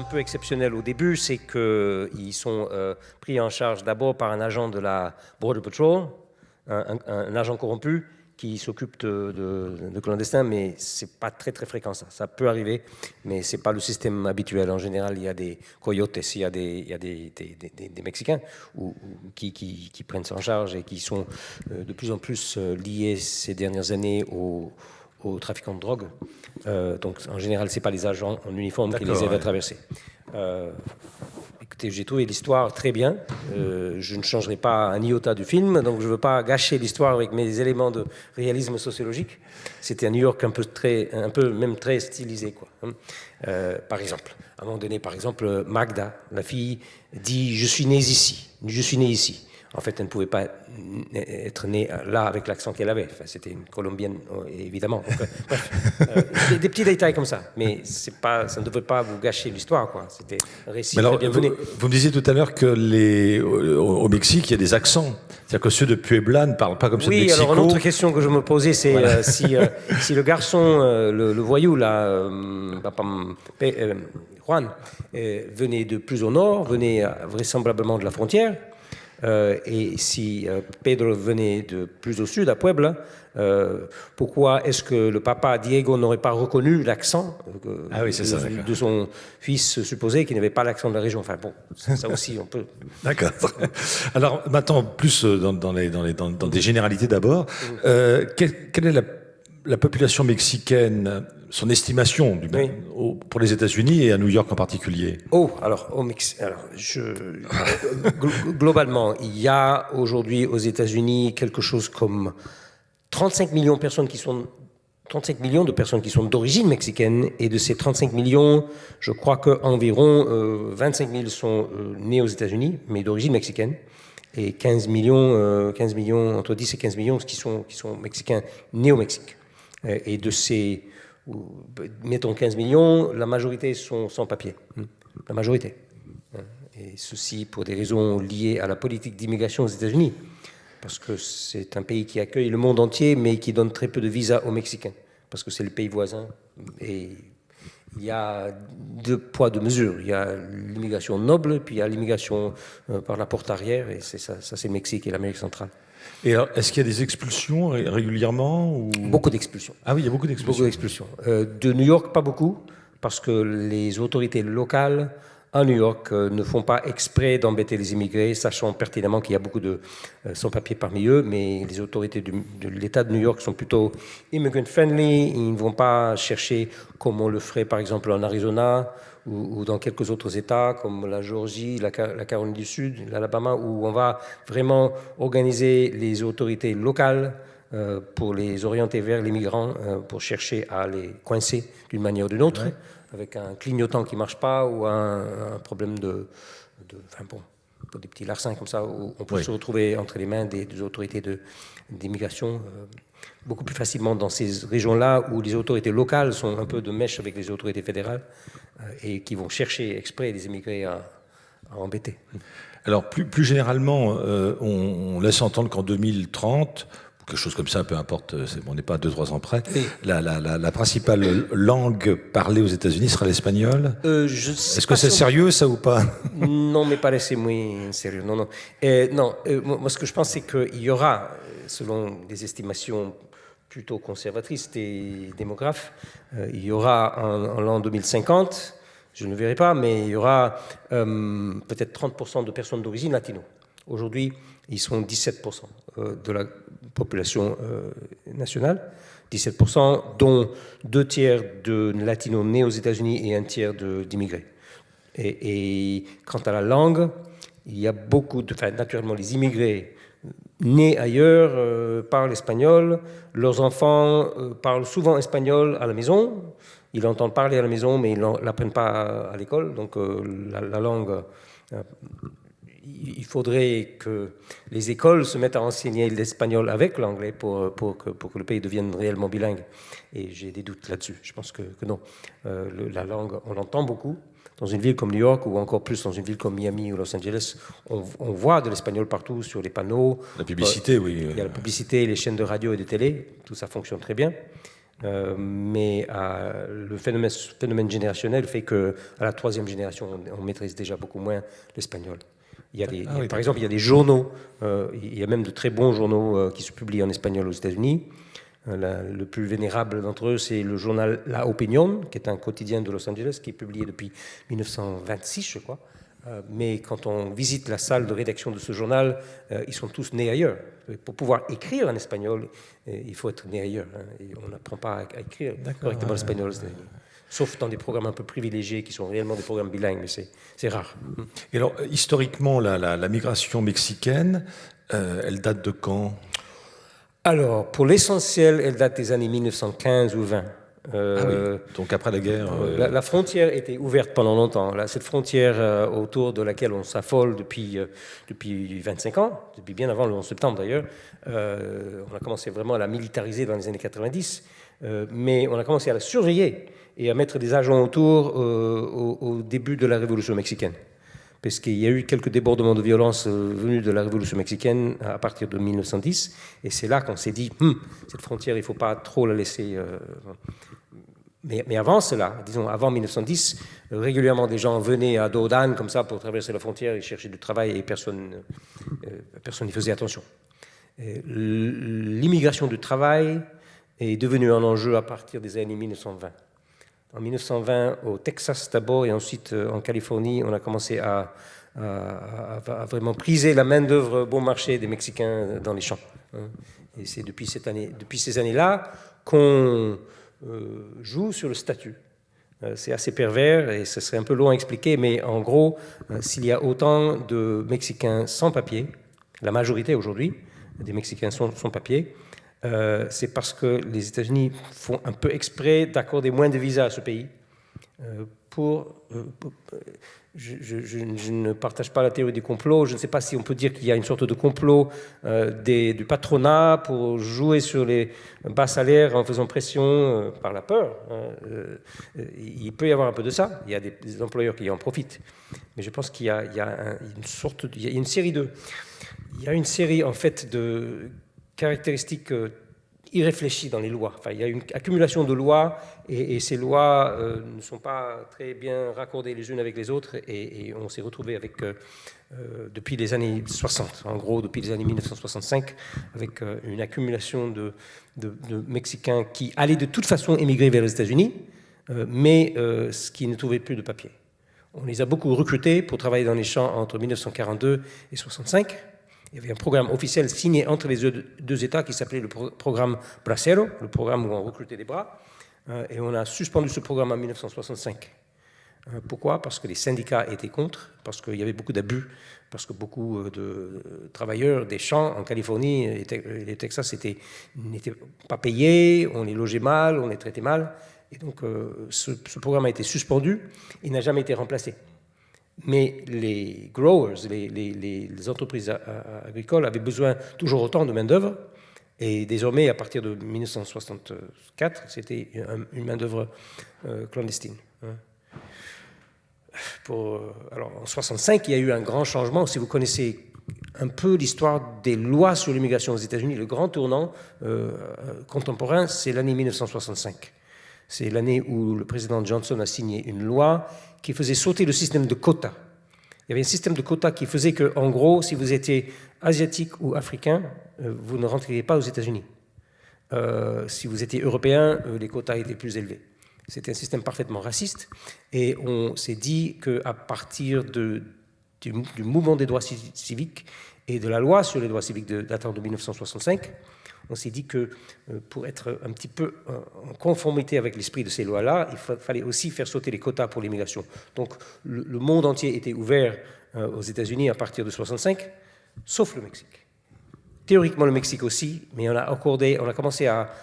peu exceptionnel au début, c'est qu'ils sont pris en charge d'abord par un agent de la Border Patrol, un agent corrompu qui s'occupe de clandestins, mais c'est pas très très fréquent ça. Ça peut arriver, mais c'est pas le système habituel. En général, il y a des coyotes, il y a des Mexicains qui prennent ça en charge et qui sont de plus en plus liés ces dernières années aux trafiquants de drogue. Donc, en général, c'est pas les agents en uniforme qui les aident à traverser. Écoutez, j'ai trouvé l'histoire très bien. Je ne changerai pas un iota du film, donc je ne veux pas gâcher l'histoire avec mes éléments de réalisme sociologique. C'était un New York un peu même très stylisé, quoi. Par exemple, à un moment donné, par exemple, Magda, la fille, dit « Je suis née ici. Je suis née ici ». En fait, elle ne pouvait pas être née là avec l'accent qu'elle avait. Enfin, c'était une Colombienne, évidemment. Donc, bref, des petits détails comme ça. Mais ça ne devrait pas vous gâcher l'histoire, quoi. C'était un récit très bien mené. Vous me disiez tout à l'heure au Mexique, il y a des accents. C'est-à-dire que ceux de Puebla ne parlent pas comme ceux de Mexico. Oui, alors une autre question que je me posais, c'est voilà. Si le garçon, le voyou, là, Juan, venait de plus au nord, venait vraisemblablement de la frontière, et si Pedro venait de plus au sud, à Puebla, pourquoi est-ce que le papa Diego n'aurait pas reconnu l'accent de son fils supposé qui n'avait pas l'accent de la région? Enfin bon, ça aussi on peut... D'accord. Alors maintenant, plus dans des généralités d'abord, quelle est la population mexicaine, son estimation pour les États-Unis et à New York en particulier? Alors au Mexique, globalement, il y a aujourd'hui aux États-Unis quelque chose comme 35 millions de personnes qui sont d'origine mexicaine, et de ces 35 millions, je crois qu'environ 25 000 sont nés aux États-Unis, mais d'origine mexicaine, et 15 millions, entre 10 et 15 millions qui sont mexicains nés au Mexique. Et de ces, mettons 15 millions, la majorité sont sans papier. La majorité. Et ceci pour des raisons liées à la politique d'immigration aux États-Unis. Parce que c'est un pays qui accueille le monde entier, mais qui donne très peu de visas aux Mexicains. Parce que c'est le pays voisin. Et il y a deux poids, deux mesures. Il y a l'immigration noble, puis il y a l'immigration par la porte arrière. Et c'est ça c'est le Mexique et l'Amérique centrale. Et alors, est-ce qu'il y a des expulsions régulièrement ou... Beaucoup d'expulsions. Ah oui, il y a beaucoup d'expulsions. Beaucoup d'expulsions. De New York, pas beaucoup, parce que les autorités locales à New York ne font pas exprès d'embêter les immigrés, sachant pertinemment qu'il y a beaucoup de sans-papiers parmi eux, mais les autorités de l'État de New York sont plutôt immigrant-friendly. Ils ne vont pas chercher, comme on le ferait par exemple en Arizona ou dans quelques autres États, comme la Géorgie, la Caroline du Sud, l'Alabama, où on va vraiment organiser les autorités locales pour les orienter vers les migrants, pour chercher à les coincer d'une manière ou d'une autre. Ouais. Avec un clignotant qui ne marche pas ou un problème enfin bon, des petits larcins comme ça, où on peut se retrouver entre les mains des autorités d'immigration beaucoup plus facilement dans ces régions-là où les autorités locales sont un peu de mèche avec les autorités fédérales et qui vont chercher exprès les immigrés à embêter. Alors plus généralement, on laisse entendre qu'en 2030... quelque chose comme ça, peu importe, on n'est pas à 2-3 ans près. Oui. La principale langue parlée aux États-Unis sera l'espagnol. Est-ce que c'est sérieux, ça, ou pas? Non, me parece muy sérieux. Non. Moi, ce que je pense, c'est qu'il y aura, selon des estimations plutôt conservatrices des démographes, il y aura en l'an 2050, je ne le verrai pas, mais il y aura peut-être 30% de personnes d'origine latino. Aujourd'hui, ils sont 17% de la population nationale, 17%, dont 2 tiers de latinos nés aux États-Unis et 1 tiers d'immigrés. Et quant à la langue, il y a naturellement, les immigrés nés ailleurs parlent espagnol, leurs enfants parlent souvent espagnol à la maison, ils entendent parler à la maison, mais ils ne l'apprennent pas à l'école, donc la langue... il faudrait que les écoles se mettent à enseigner l'espagnol avec l'anglais pour que le pays devienne réellement bilingue. Et j'ai des doutes là-dessus. Je pense que non. La langue, on l'entend beaucoup. Dans une ville comme New York, ou encore plus dans une ville comme Miami ou Los Angeles, on voit de l'espagnol partout sur les panneaux. La publicité, oui. Il y a la publicité, les chaînes de radio et de télé. Tout ça fonctionne très bien. mais le phénomène générationnel fait qu'à la 3e génération, on maîtrise déjà beaucoup moins l'espagnol. Par exemple, il y a des journaux, il y a même de très bons journaux qui se publient en espagnol aux États-Unis. Le plus vénérable d'entre eux, c'est le journal La Opinión, qui est un quotidien de Los Angeles, qui est publié depuis 1926, je crois. Mais quand on visite la salle de rédaction de ce journal, ils sont tous nés ailleurs. Pour pouvoir écrire en espagnol, il faut être né ailleurs. Et on n'apprend pas à écrire correctement l'espagnol aux États-Unis. Sauf dans des programmes un peu privilégiés qui sont réellement des programmes bilingues, mais c'est rare. Et alors, historiquement, la migration mexicaine, elle date de quand ? Alors, pour l'essentiel, elle date des années 1915 ou 20. Donc après la guerre... La frontière était ouverte pendant longtemps. Cette frontière autour de laquelle on s'affole depuis 25 ans, depuis bien avant le 11 septembre d'ailleurs, on a commencé vraiment à la militariser dans les années 90, mais on a commencé à la surveiller et à mettre des agents autour au début de la révolution mexicaine. Parce qu'il y a eu quelques débordements de violence venus de la révolution mexicaine à partir de 1910, et c'est là qu'on s'est dit, cette frontière, il ne faut pas trop la laisser... Mais avant cela, disons avant 1910, régulièrement des gens venaient à dos d'âne comme ça pour traverser la frontière et chercher du travail, et personne n'y faisait attention. L'immigration du travail est devenue un enjeu à partir des années 1920. En 1920, au Texas d'abord, et ensuite en Californie, on a commencé à vraiment priser la main-d'œuvre bon marché des Mexicains dans les champs. Et c'est depuis ces années-là qu'on joue sur le statut. C'est assez pervers et ce serait un peu long à expliquer, mais en gros, s'il y a autant de Mexicains sans papier, la majorité aujourd'hui des Mexicains sans papier, c'est parce que les États-Unis font un peu exprès d'accorder moins de visas à ce pays. Je ne partage pas la théorie du complot. Je ne sais pas si on peut dire qu'il y a une sorte de complot du patronat pour jouer sur les bas salaires en faisant pression par la peur. Il peut y avoir un peu de ça. Il y a des employeurs qui en profitent. Mais je pense qu'il y a une série en fait de caractéristiques irréfléchies dans les lois. Enfin, il y a une accumulation de lois et ces lois ne sont pas très bien raccordées les unes avec les autres et on s'est retrouvé avec, depuis les années 60, en gros depuis les années 1965, avec une accumulation de Mexicains qui allaient de toute façon émigrer vers les États-Unis, mais qui ne trouvaient plus de papier. On les a beaucoup recrutés pour travailler dans les champs entre 1942 et 1965. Il y avait un programme officiel signé entre les deux États qui s'appelait le programme Bracero, le programme où on recrutait des bras. Et on a suspendu ce programme en 1965. Pourquoi ? Parce que les syndicats étaient contre, parce qu'il y avait beaucoup d'abus, parce que beaucoup de travailleurs des champs en Californie et le Texas n'étaient pas payés, on les logeait mal, on les traitait mal. Et donc ce programme a été suspendu et n'a jamais été remplacé. Mais les growers, les entreprises agricoles avaient besoin toujours autant de main-d'œuvre. Et désormais, à partir de 1964, c'était une main-d'œuvre clandestine. Alors, en 1965, il y a eu un grand changement. Si vous connaissez un peu l'histoire des lois sur l'immigration aux États-Unis, le grand tournant contemporain, c'est l'année 1965. C'est l'année où le président Johnson a signé une loi qui faisait sauter le système de quotas. Il y avait un système de quotas qui faisait que, en gros, si vous étiez asiatique ou africain, vous ne rentriez pas aux États-Unis. Si vous étiez européen, les quotas étaient plus élevés. C'était un système parfaitement raciste. Et on s'est dit qu'à partir du mouvement des droits civiques et de la loi sur les droits civiques datant de 1965, on s'est dit que pour être un petit peu en conformité avec l'esprit de ces lois-là, il fallait aussi faire sauter les quotas pour l'immigration. Donc le monde entier était ouvert aux États-Unis à partir de 1965, sauf le Mexique. Théoriquement le Mexique aussi, mais on a commencé à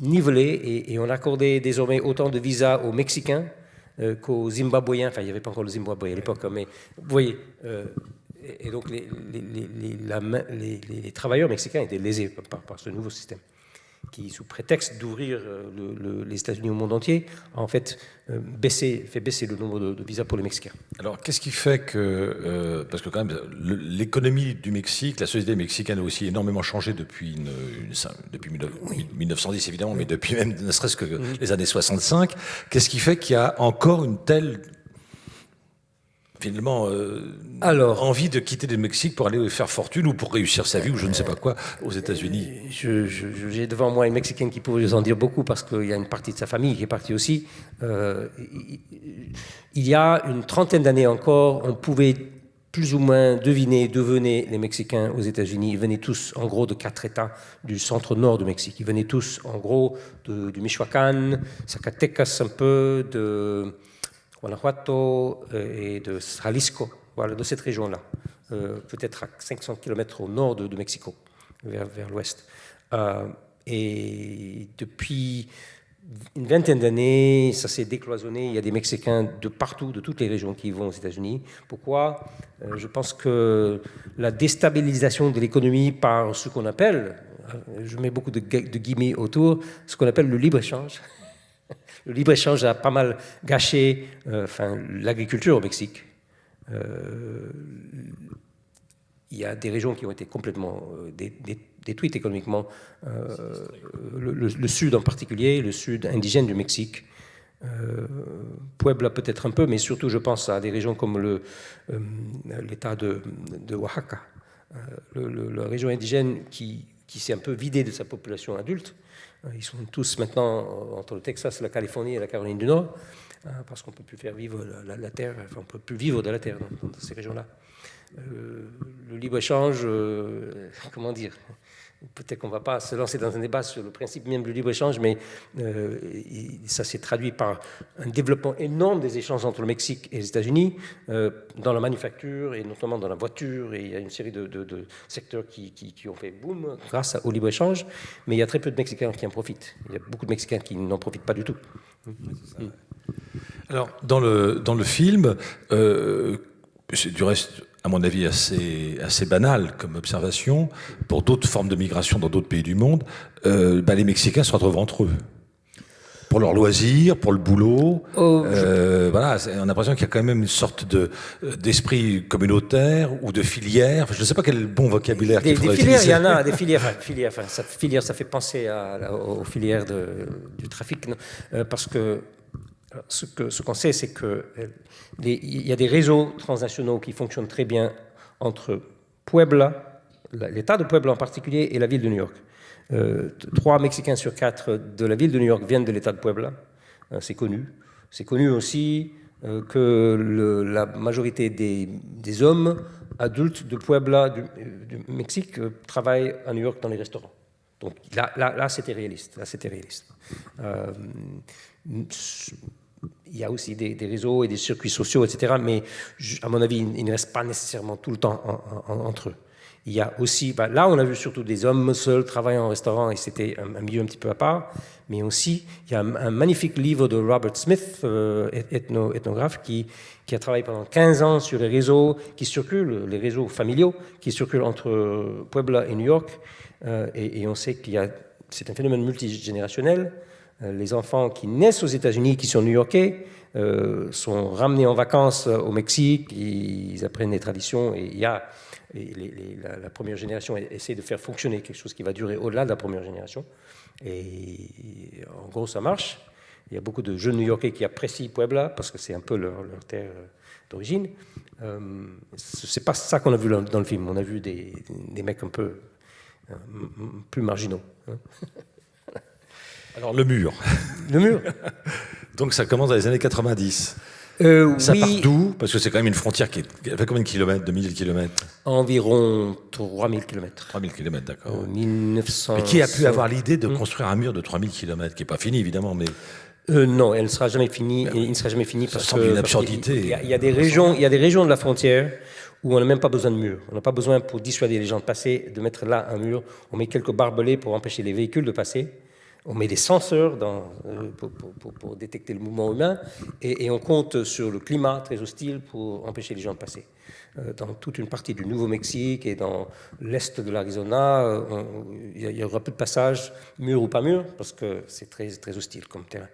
niveler et on accordait désormais autant de visas aux Mexicains qu'aux Zimbabwéens. Enfin, il n'y avait pas encore le Zimbabwe à l'époque, mais vous voyez... Et donc, les travailleurs mexicains étaient lésés par ce nouveau système. qui, sous prétexte d'ouvrir les États-Unis au monde entier, a en fait fait baisser le nombre de visas pour les Mexicains. Alors, qu'est-ce qui fait que... parce que quand même, l'économie du Mexique, la société mexicaine a aussi énormément changé depuis, depuis 1910, évidemment, mais depuis même, ne serait-ce que les années 65. Qu'est-ce qui fait qu'il y a encore une telle... finalement, envie de quitter le Mexique pour aller faire fortune ou pour réussir sa vie ou je ne sais pas quoi aux États-Unis? J'ai devant moi une Mexicaine qui pourrait vous en dire beaucoup parce qu'il y a une partie de sa famille qui est partie aussi. Il y a une trentaine d'années encore, on pouvait plus ou moins deviner d'où venaient les Mexicains aux États-Unis. Ils venaient tous, en gros, de 4 États du centre-nord du Mexique. Ils venaient tous, en gros, du Michoacán, Zacatecas un peu, de Guanajuato et de Jalisco, voilà, de cette région-là, peut-être à 500 km au nord de Mexico, vers l'ouest. Et depuis une vingtaine d'années, ça s'est décloisonné. Il y a des Mexicains de partout, de toutes les régions qui vont aux États-Unis. Pourquoi? Je pense que la déstabilisation de l'économie par ce qu'on appelle, je mets beaucoup de guillemets autour, ce qu'on appelle le libre-échange. Le libre-échange a pas mal gâché l'agriculture au Mexique. Il y a des régions qui ont été complètement détruites économiquement. Le sud en particulier, le sud indigène du Mexique. Puebla peut-être un peu, mais surtout je pense à des régions comme l'État de Oaxaca. La région indigène qui s'est un peu vidée de sa population adulte. Ils sont tous maintenant entre le Texas, la Californie et la Caroline du Nord, parce qu'on ne peut plus faire vivre la terre, enfin on ne peut plus vivre de la terre dans ces régions-là. Le libre-échange, comment dire, peut-être qu'on ne va pas se lancer dans un débat sur le principe même du libre-échange, mais ça s'est traduit par un développement énorme des échanges entre le Mexique et les États-Unis, dans la manufacture et notamment dans la voiture, et il y a une série de secteurs qui ont fait boom grâce au libre-échange, mais il y a très peu de Mexicains qui en profitent. Il y a beaucoup de Mexicains qui n'en profitent pas du tout. Alors, dans le film, c'est du reste, à mon avis, assez banal comme observation, pour d'autres formes de migration dans d'autres pays du monde, les Mexicains se retrouvent entre eux. Pour leurs loisirs, pour le boulot. Voilà, on a l'impression qu'il y a quand même une sorte d'esprit communautaire ou de filière. Je ne sais pas quel est le bon vocabulaire qu'il faudrait utiliser. Des filières, il y en a, des filières. Ça fait penser aux filières du trafic. Parce que ce qu'on sait, c'est qu'il y a des réseaux transnationaux qui fonctionnent très bien entre Puebla, l'État de Puebla en particulier, et la ville de New York. 3 Mexicains sur 4 de la ville de New York viennent de l'État de Puebla. C'est connu. C'est connu aussi que la majorité des hommes adultes de Puebla, du Mexique, travaillent à New York dans les restaurants. Donc là c'était réaliste. Il y a aussi des réseaux et des circuits sociaux, etc. Mais à mon avis, ils ne restent pas nécessairement tout le temps entre eux. Il y a aussi, là on a vu surtout des hommes seuls travaillant en restaurant et c'était un milieu un petit peu à part, mais aussi il y a un magnifique livre de Robert Smith, ethnographe, qui a travaillé pendant 15 ans sur les réseaux qui circulent, les réseaux familiaux qui circulent entre Puebla et New York, et on sait c'est un phénomène multigénérationnel. Les enfants qui naissent aux États-Unis, qui sont new-yorkais, sont ramenés en vacances au Mexique, ils apprennent les traditions et il y a la première génération essaie de faire fonctionner quelque chose qui va durer au-delà de la première génération. Et en gros, ça marche. Il y a beaucoup de jeunes New-Yorkais qui apprécient Puebla parce que c'est un peu leur terre d'origine. C'est pas ça qu'on a vu dans le film. On a vu des mecs un peu plus marginaux. Alors, le mur. Le mur. Donc, ça commence dans les années 90. Ça part d'où? Parce que c'est quand même une frontière qui fait combien de kilomètres? 2000 kilomètres? Environ 3000 kilomètres. 3000 kilomètres, d'accord. 1900. Mais qui a pu avoir l'idée de construire un mur de 3000 kilomètres, qui n'est pas fini, évidemment, mais... Non, elle ne sera jamais finie. Il ne sera jamais fini parce que... Ça semble une absurdité. Il y a des régions de la frontière où on n'a même pas besoin de mur. On n'a pas besoin, pour dissuader les gens de passer, de mettre là un mur. On met quelques barbelés pour empêcher les véhicules de passer. On met des senseurs pour détecter le mouvement humain et on compte sur le climat très hostile pour empêcher les gens de passer. Dans toute une partie du Nouveau-Mexique et dans l'est de l'Arizona, il y aura peu de passages, mur ou pas mur, parce que c'est très, très hostile comme terrain.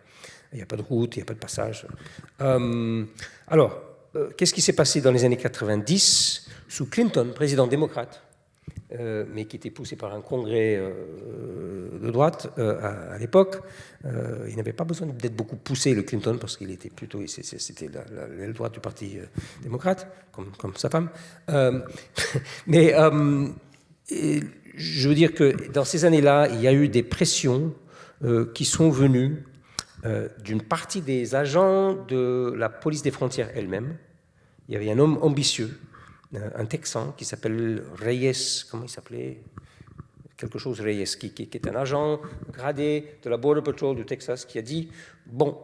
Il n'y a pas de route, il n'y a pas de passage. Alors, qu'est-ce qui s'est passé dans les années 90 sous Clinton, président démocrate, mais qui était poussé par un congrès de droite à l'époque. Il n'avait pas besoin d'être beaucoup poussé, le Clinton, parce qu'il était plutôt, c'était l'aile droite du Parti démocrate, comme sa femme. Mais je veux dire que dans ces années-là, il y a eu des pressions qui sont venues d'une partie des agents de la police des frontières elle-même. Il y avait un homme ambitieux, un Texan qui s'appelle Reyes, comment il s'appelait? Quelque chose Reyes, qui est un agent gradé de la Border Patrol du Texas, qui a dit, bon,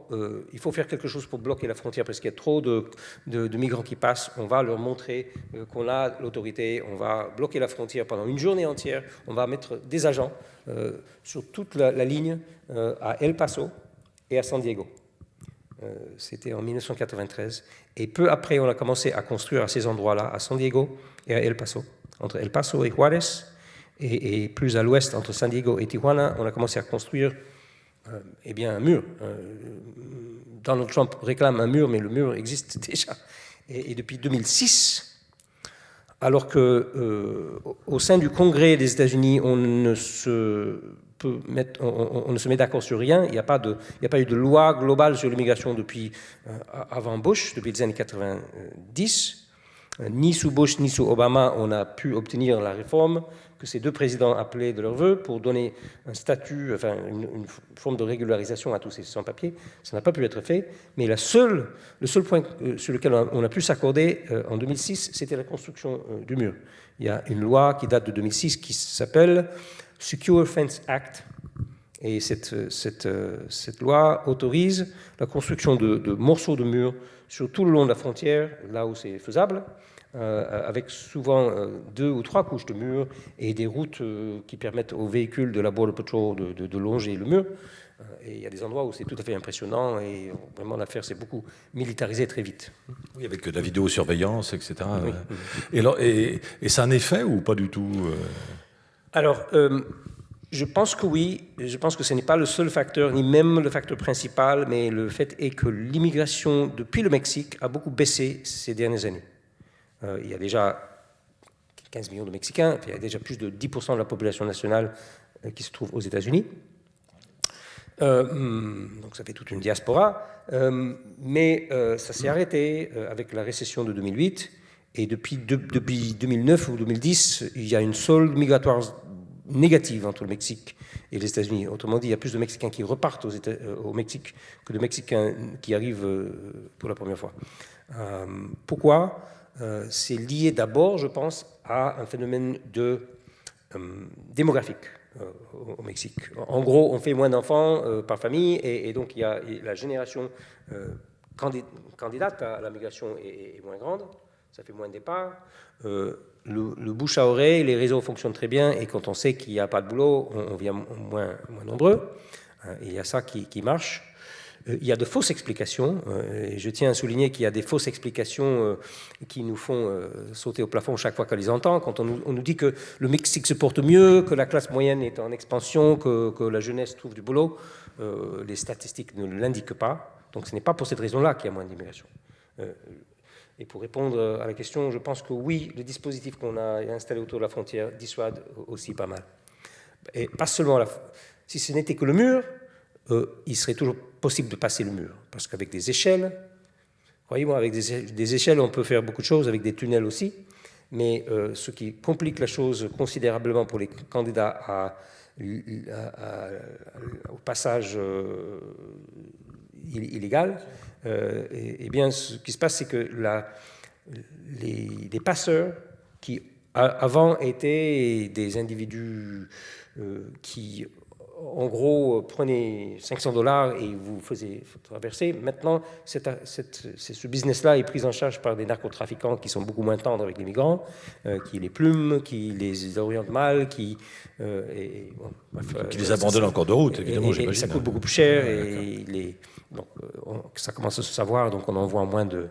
il faut faire quelque chose pour bloquer la frontière parce qu'il y a trop de migrants qui passent, on va leur montrer qu'on a l'autorité, on va bloquer la frontière pendant une journée entière, on va mettre des agents sur toute la ligne à El Paso et à San Diego. C'était en 1993. Et peu après, on a commencé à construire à ces endroits-là, à San Diego et à El Paso. Entre El Paso et Juárez, et plus à l'ouest, entre San Diego et Tijuana, on a commencé à construire eh bien, un mur. Donald Trump réclame un mur, mais le mur existe déjà. Et depuis 2006, alors qu'au sein du Congrès des États-Unis, on ne se met d'accord sur rien. Il n'y a pas eu de loi globale sur l'immigration depuis avant Bush, depuis les années 90. Ni sous Bush ni sous Obama, on a pu obtenir la réforme que ces deux présidents appelaient de leur vœu pour donner un statut, enfin une forme de régularisation à tous ces sans-papiers. Ça n'a pas pu être fait, mais le seul point sur lequel on a pu s'accorder en 2006, c'était la construction du mur. Il y a une loi qui date de 2006 qui s'appelle Secure Fence Act, et cette loi autorise la construction de morceaux de murs sur tout le long de la frontière, là où c'est faisable, avec souvent 2 ou 3 couches de murs et des routes qui permettent aux véhicules de la Border Patrol de longer le mur. Et il y a des endroits où c'est tout à fait impressionnant et vraiment l'affaire s'est beaucoup militarisée très vite. Oui, avec de la vidéosurveillance, etc. Oui. Et ça a un effet ou pas du tout Alors, je pense que oui. Je pense que ce n'est pas le seul facteur, ni même le facteur principal, mais le fait est que l'immigration depuis le Mexique a beaucoup baissé ces dernières années. Il y a déjà 15 millions de Mexicains, il y a déjà plus de 10% de la population nationale qui se trouve aux États-Unis. Donc ça fait toute une diaspora. Mais ça s'est arrêté avec la récession de 2008. Et depuis 2009 ou 2010, il y a une solde migratoire négative entre le Mexique et les États-Unis. Autrement dit, il y a plus de Mexicains qui repartent au Mexique que de Mexicains qui arrivent pour la première fois. Pourquoi ? C'est lié d'abord, je pense, à un phénomène démographique au Mexique. En gros, on fait moins d'enfants par famille et donc il y a la génération candidate à la migration est moins grande, ça fait moins de départs. Le bouche à oreille, les réseaux fonctionnent très bien et quand on sait qu'il n'y a pas de boulot, on vient moins nombreux. Il y a ça qui marche. Il y a de fausses explications, et je tiens à souligner qu'il y a des fausses explications qui nous font sauter au plafond chaque fois qu'on les entend. Quand on nous dit que le Mexique se porte mieux, que la classe moyenne est en expansion, que la jeunesse trouve du boulot, les statistiques ne l'indiquent pas. Donc ce n'est pas pour cette raison-là qu'il y a moins d'immigration. Et pour répondre à la question, je pense que oui, le dispositif qu'on a installé autour de la frontière dissuade aussi pas mal. Et pas seulement, si ce n'était que le mur, il serait toujours possible de passer le mur. Parce qu'avec des échelles, croyez-moi, avec des échelles, on peut faire beaucoup de choses, avec des tunnels aussi. Mais ce qui complique la chose considérablement pour les candidats au passage illégal, eh bien, ce qui se passe, c'est que les passeurs qui avant étaient des individus qui en gros, prenez $500 et vous faisiez traverser. Maintenant, ce business-là est pris en charge par des narcotrafiquants qui sont beaucoup moins tendres avec les migrants, qui les plument, qui les orientent mal, qui les abandonnent en cours de route, évidemment, et ça coûte beaucoup plus cher. Donc, ça commence à se savoir, donc on envoie moins de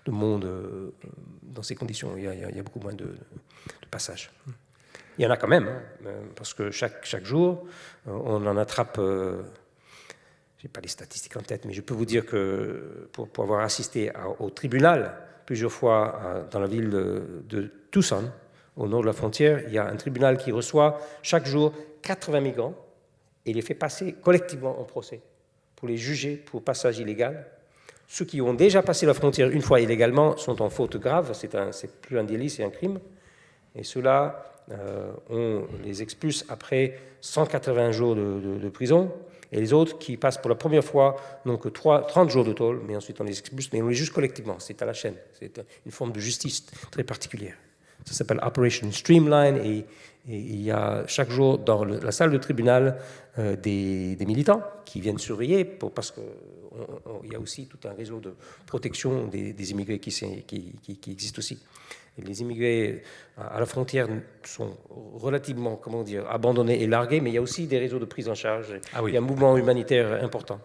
monde dans ces conditions. Il y a beaucoup moins de passages. Il y en a quand même, hein, parce que chaque jour, on en attrape, je n'ai pas les statistiques en tête, mais je peux vous dire que pour avoir assisté au tribunal plusieurs fois dans la ville de Tucson, au nord de la frontière, il y a un tribunal qui reçoit chaque jour 80 migrants et les fait passer collectivement en procès pour les juger pour passage illégal. Ceux qui ont déjà passé la frontière une fois illégalement sont en faute grave, c'est plus un délit, c'est un crime. Et ceux-là, on les expulse après 180 jours de prison. Et les autres qui passent pour la première fois n'ont que 30 jours de tôle, mais ensuite on les expulse, mais on les juge collectivement, c'est à la chaîne. C'est une forme de justice très particulière. Ça s'appelle Operation Streamline et il y a chaque jour dans la salle de tribunal des militants qui viennent surveiller parce qu'il y a aussi tout un réseau de protection des immigrés qui existe aussi. Et les immigrés à la frontière sont relativement, abandonnés et largués, mais il y a aussi des réseaux de prise en charge. Ah oui. Il y a un mouvement humanitaire important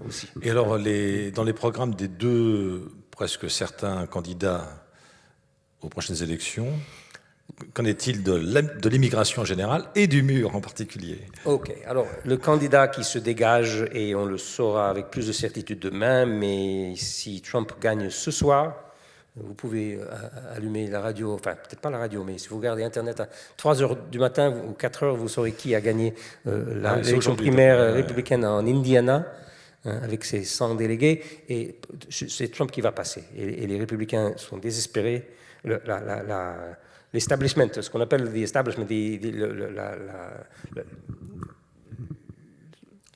aussi. Et alors, dans les programmes des presque certains candidats aux prochaines élections, qu'en est-il de l'immigration en général et du mur en particulier? Ok, alors le candidat qui se dégage, et on le saura avec plus de certitude demain, mais si Trump gagne ce soir, vous pouvez allumer la radio, enfin peut-être pas la radio, mais si vous regardez Internet à 3 heures du matin ou 4 heures, vous saurez qui a gagné l'élection primaire républicaine en Indiana, avec ses 100 délégués, et c'est Trump qui va passer. Et les républicains sont désespérés. L'establishment, ce qu'on appelle l'establishment,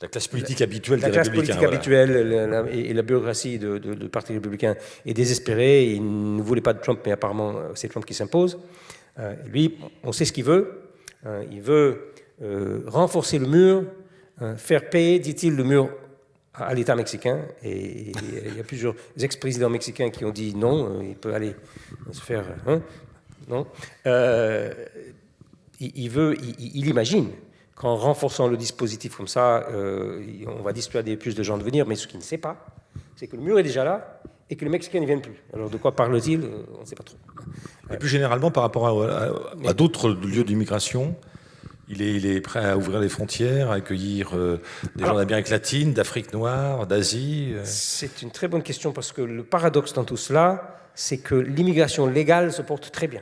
la classe politique habituelle des républicains. La classe politique habituelle et la bureaucratie du Parti républicain est désespérée. Il ne voulait pas de Trump, mais apparemment c'est Trump qui s'impose. Lui, on sait ce qu'il veut. Il veut renforcer le mur, faire payer, dit-il, le mur à l'État mexicain. Et il y a plusieurs ex-présidents mexicains qui ont dit non, il peut aller se faire... non. Il imagine qu'en renforçant le dispositif comme ça, on va dissuader plus de gens de venir, mais ce qu'il ne sait pas, c'est que le mur est déjà là et que les Mexicains ne viennent plus. Alors de quoi parle-t-il? On ne sait pas trop. Et plus généralement, par rapport à d'autres lieux d'immigration, il est prêt à ouvrir les frontières, à accueillir des gens d'Amérique latine, d'Afrique noire, d'Asie? C'est une très bonne question parce que le paradoxe dans tout cela, c'est que l'immigration légale se porte très bien.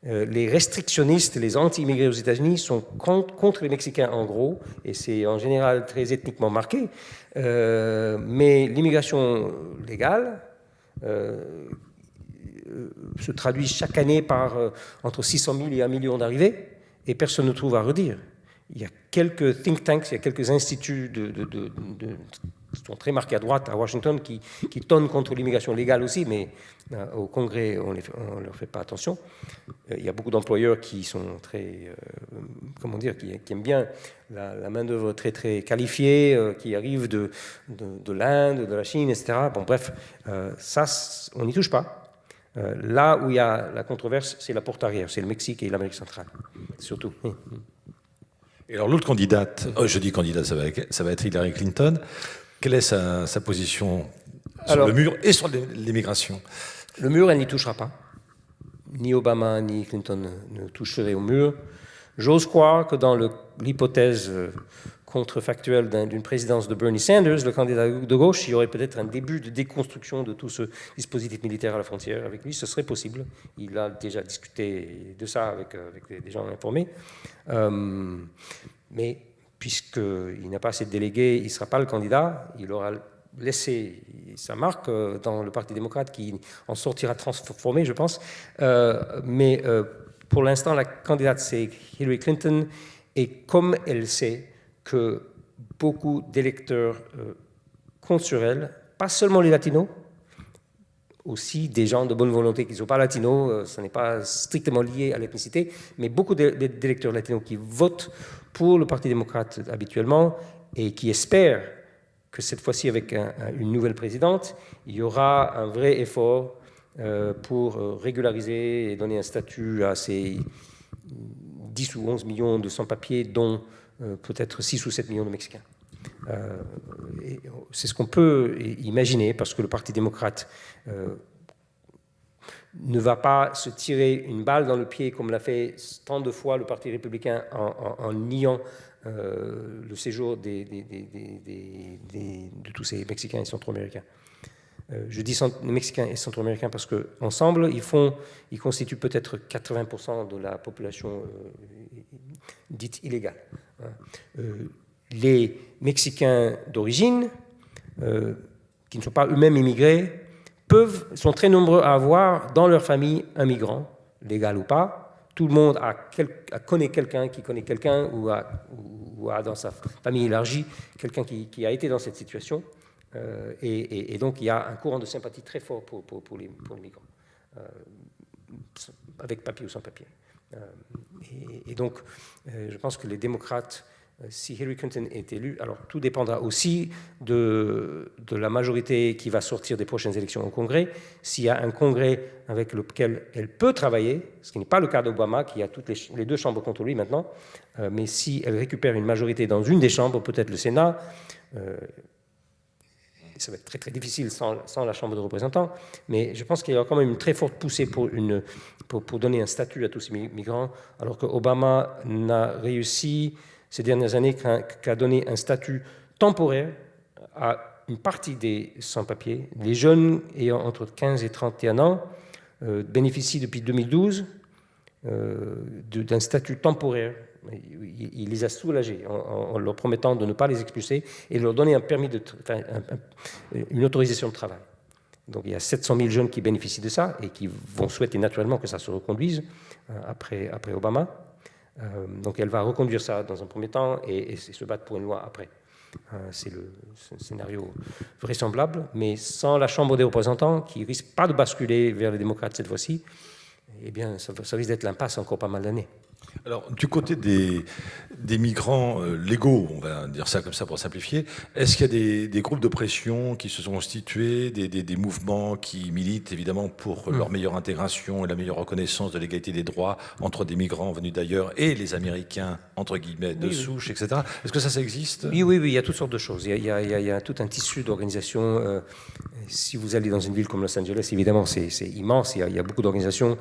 Les restrictionnistes, les anti-immigrés aux États-Unis sont contre les Mexicains en gros, et c'est en général très ethniquement marqué. Mais l'immigration légale se traduit chaque année par entre 600 000 et 1 million d'arrivées, et personne ne trouve à redire. Il y a quelques think tanks, il y a quelques instituts qui sont très marqués à droite à Washington qui tonnent contre l'immigration légale aussi, mais au Congrès, on ne leur fait pas attention. Il y a beaucoup d'employeurs qui sont très, qui aiment bien la main-d'œuvre très, très qualifiée, qui arrive de l'Inde, de la Chine, etc. Bon, bref, ça, on n'y touche pas. Là où il y a la controverse, c'est la porte arrière, c'est le Mexique et l'Amérique centrale, surtout. Et alors l'autre candidate, je dis candidate, ça va être Hillary Clinton. Quelle est sa position sur le mur et sur l'immigration? Le mur, elle n'y touchera pas. Ni Obama ni Clinton ne toucheraient au mur. J'ose croire que dans l'hypothèse contrefactuelle d'une présidence de Bernie Sanders, le candidat de gauche, il y aurait peut-être un début de déconstruction de tout ce dispositif militaire à la frontière avec lui. Ce serait possible. Il a déjà discuté de ça avec des gens informés. Mais puisqu'il n'a pas assez de délégués, il ne sera pas le candidat. Il aura laissé sa marque dans le Parti démocrate qui en sortira transformé, je pense. Mais pour l'instant, la candidate, c'est Hillary Clinton. Et comme elle sait que beaucoup d'électeurs comptent sur elle, pas seulement les latinos, aussi des gens de bonne volonté qui ne sont pas latinos, ça n'est pas strictement lié à l'ethnicité, mais beaucoup d'électeurs latinos qui votent pour le Parti démocrate habituellement et qui espèrent que cette fois-ci, avec une nouvelle présidente, il y aura un vrai effort pour régulariser et donner un statut à ces 10 ou 11 millions de sans-papiers, dont peut-être 6 ou 7 millions de Mexicains. C'est ce qu'on peut imaginer, parce que le Parti démocrate ne va pas se tirer une balle dans le pied comme l'a fait tant de fois le Parti républicain en niant le séjour de tous ces Mexicains et Centro-Américains. Je dis Mexicains et Centro-Américains parce qu'ensemble, ils constituent peut-être 80% de la population dite illégale. Les Mexicains d'origine, qui ne sont pas eux-mêmes immigrés, sont très nombreux à avoir dans leur famille un migrant, légal ou pas. Tout le monde connaît quelqu'un qui connaît quelqu'un ou a dans sa famille élargie quelqu'un qui a été dans cette situation. Et donc il y a un courant de sympathie très fort pour les migrants, avec papier ou sans papier. Et donc je pense que les démocrates, si Hillary Clinton est élue, alors tout dépendra aussi de la majorité qui va sortir des prochaines élections au Congrès. S'il y a un Congrès avec lequel elle peut travailler, ce qui n'est pas le cas d'Obama, qui a toutes les deux chambres contre lui maintenant, mais si elle récupère une majorité dans une des chambres, peut-être le Sénat, ça va être très très difficile sans la Chambre de représentants, mais je pense qu'il y a quand même une très forte poussée pour donner un statut à tous ces migrants, alors que Obama n'a réussi ces dernières années qu'à donner un statut temporaire à une partie des sans-papiers. Les jeunes ayant entre 15 et 31 ans bénéficient depuis 2012 d'un statut temporaire. Il les a soulagés en leur promettant de ne pas les expulser et de leur donner un permis une autorisation de travail. Donc il y a 700 000 jeunes qui bénéficient de ça et qui vont souhaiter naturellement que ça se reconduise après Obama. Donc elle va reconduire ça dans un premier temps et se battre pour une loi après. C'est le scénario vraisemblable, mais sans la Chambre des représentants, qui risque pas de basculer vers les démocrates cette fois-ci, eh bien ça risque d'être l'impasse encore pas mal d'années. Alors, du côté des migrants légaux, on va dire ça comme ça pour simplifier, est-ce qu'il y a des groupes de pression qui se sont constitués, des mouvements qui militent évidemment pour leur meilleure intégration et la meilleure reconnaissance de l'égalité des droits entre des migrants venus d'ailleurs et les Américains, entre guillemets, de souche, etc. Est-ce que ça existe ? Oui, il y a toutes sortes de choses. Il y a tout un tissu d'organisations. Si vous allez dans une ville comme Los Angeles, évidemment, c'est immense. Il y a beaucoup d'organisations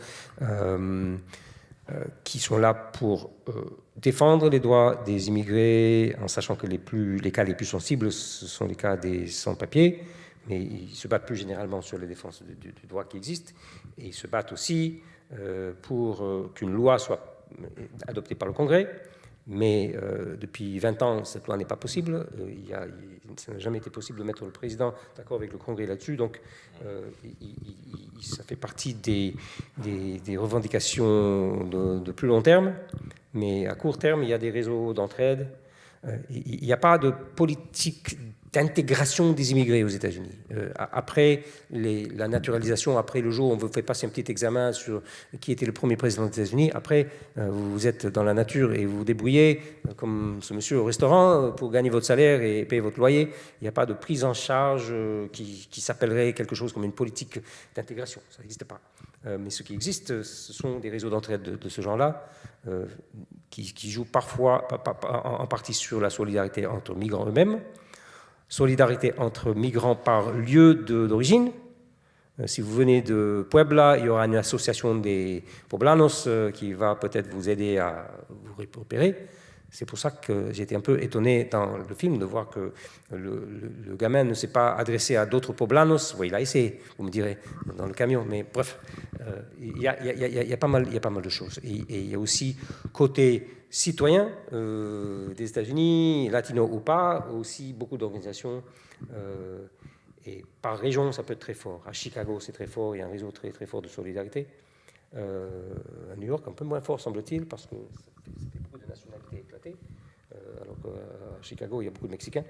qui sont là pour défendre les droits des immigrés, en sachant que les cas les plus sensibles, ce sont les cas des sans-papiers, mais ils se battent plus généralement sur la défense du droit qui existe, et ils se battent aussi pour qu'une loi soit adoptée par le Congrès, mais depuis 20 ans, cette loi n'est pas possible. Ça n'a jamais été possible de mettre le président d'accord avec le Congrès là-dessus, donc ça fait partie des revendications de plus long terme, mais à court terme, il y a des réseaux d'entraide. Il n'y a pas de politique d'intégration des immigrés aux États-Unis. Après la naturalisation, après le jour où on vous fait passer un petit examen sur qui était le premier président des États-Unis, après vous êtes dans la nature et vous vous débrouillez comme ce monsieur au restaurant pour gagner votre salaire et payer votre loyer. Il n'y a pas de prise en charge qui s'appellerait quelque chose comme une politique d'intégration. Ça n'existe pas. Mais ce qui existe, ce sont des réseaux d'entraide de ce genre-là qui jouent parfois en partie sur la solidarité entre migrants eux-mêmes, solidarité entre migrants par lieu d'origine. Si vous venez de Puebla, il y aura une association des Poblanos qui va peut-être vous aider à vous repérer. C'est pour ça que j'ai été un peu étonné dans le film de voir que le gamin ne s'est pas adressé à d'autres Poblanos. Oui, il a essayé, vous me direz, dans le camion. Mais bref, il y a pas mal de choses. Et il y a aussi, côté citoyen des États-Unis, latino ou pas, aussi beaucoup d'organisations. Et par région, ça peut être très fort. À Chicago, c'est très fort. Il y a un réseau très, très fort de solidarité. À New York, un peu moins fort, semble-t-il, parce que c'était beaucoup de nationalités éclatées. alors qu'à Chicago, il y a beaucoup de Mexicains.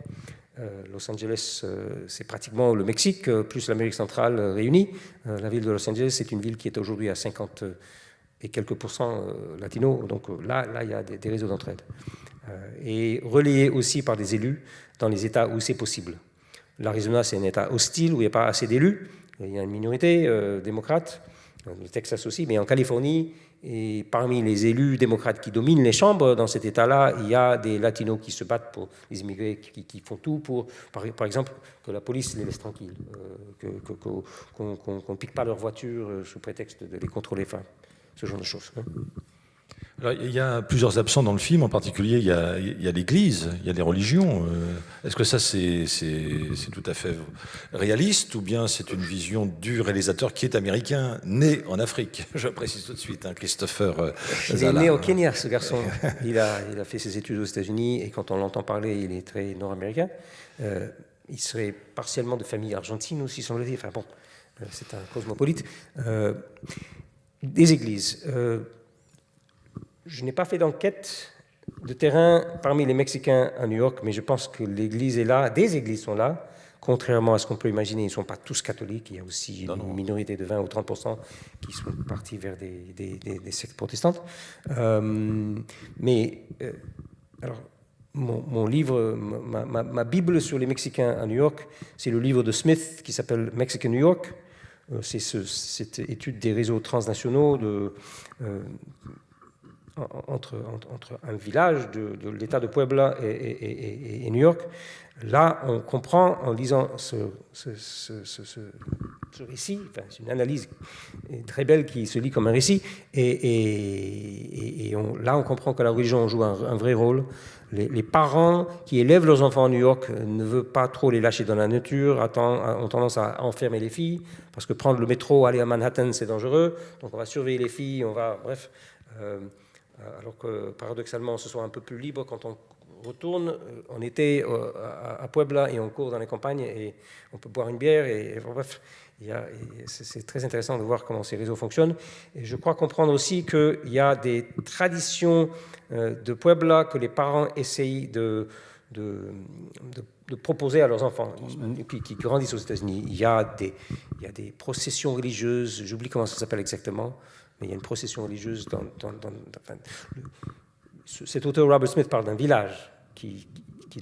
Los Angeles, c'est pratiquement le Mexique, plus l'Amérique centrale réunie. La ville de Los Angeles, c'est une ville qui est aujourd'hui à 50 et quelques pourcents latino. Donc là, il y a des réseaux d'entraide. Et relayés aussi par des élus dans les États où c'est possible. L'Arizona, c'est un État hostile où il n'y a pas assez d'élus. Il y a une minorité démocrate, le Texas aussi, mais en Californie, et parmi les élus démocrates qui dominent les chambres dans cet État-là, il y a des latinos qui se battent pour les immigrés, qui font tout pour, par exemple, que la police les laisse tranquilles, qu'on ne pique pas leur voiture sous prétexte de les contrôler, enfin, ce genre de choses. Alors, il y a plusieurs absents dans le film, en particulier il y a l'Église, il y a les religions. Est-ce que ça c'est tout à fait réaliste ou bien c'est une vision du réalisateur qui est américain, né en Afrique? Je précise tout de suite, hein, Christopher Il Zala. est né au Kenya, ce garçon. Il a fait ses études aux États-Unis et quand on l'entend parler, il est très nord-américain. Il serait partiellement de famille argentine aussi, semble-t-il. Enfin bon, c'est un cosmopolite. Des églises. Je n'ai pas fait d'enquête de terrain parmi les Mexicains à New York, mais je pense que l'église est là, des églises sont là, contrairement à ce qu'on peut imaginer, ils ne sont pas tous catholiques, il y a aussi une minorité de 20 ou 30% qui sont partis vers des sectes protestantes. Alors, mon livre, ma Bible sur les Mexicains à New York, c'est le livre de Smith qui s'appelle Mexican New York. C'est cette étude des réseaux transnationaux entre un village de l'État de Puebla et New York. Là, on comprend, en lisant ce récit, enfin, c'est une analyse très belle qui se lit comme un récit, là, on comprend que la religion joue un vrai rôle. Les parents qui élèvent leurs enfants à New York ne veulent pas trop les lâcher dans la nature, ont tendance à enfermer les filles, parce que prendre le métro, aller à Manhattan, c'est dangereux, donc on va surveiller les filles, bref... alors que paradoxalement, on se sent un peu plus libre quand on retourne en été à Puebla et on court dans les campagnes et on peut boire une bière. Bref, c'est très intéressant de voir comment ces réseaux fonctionnent. Et je crois comprendre aussi qu'il y a des traditions de Puebla que les parents essayent de proposer à leurs enfants qui grandissent aux États-Unis. Il y a des processions religieuses, j'oublie comment ça s'appelle exactement, mais il y a une procession religieuse cet auteur Robert Smith parle d'un village qu'il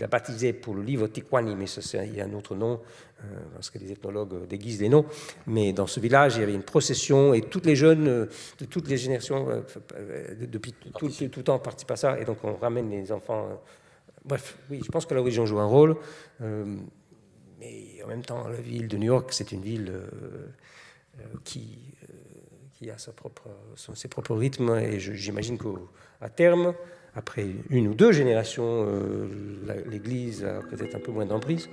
a baptisé pour le livre Tiquani, mais il y a un autre nom, parce que les ethnologues déguisent les noms. Mais dans ce village, il y avait une procession et toutes les jeunes de toutes les générations, depuis tout le temps, participent à ça. Et donc, on ramène les enfants. Bref, oui, je pense que la religion joue un rôle. Mais en même temps, la ville de New York, c'est une ville qui a ses propres rythmes. Et j'imagine qu'à terme, après une ou deux générations, l'Église a peut-être un peu moins d'emprise.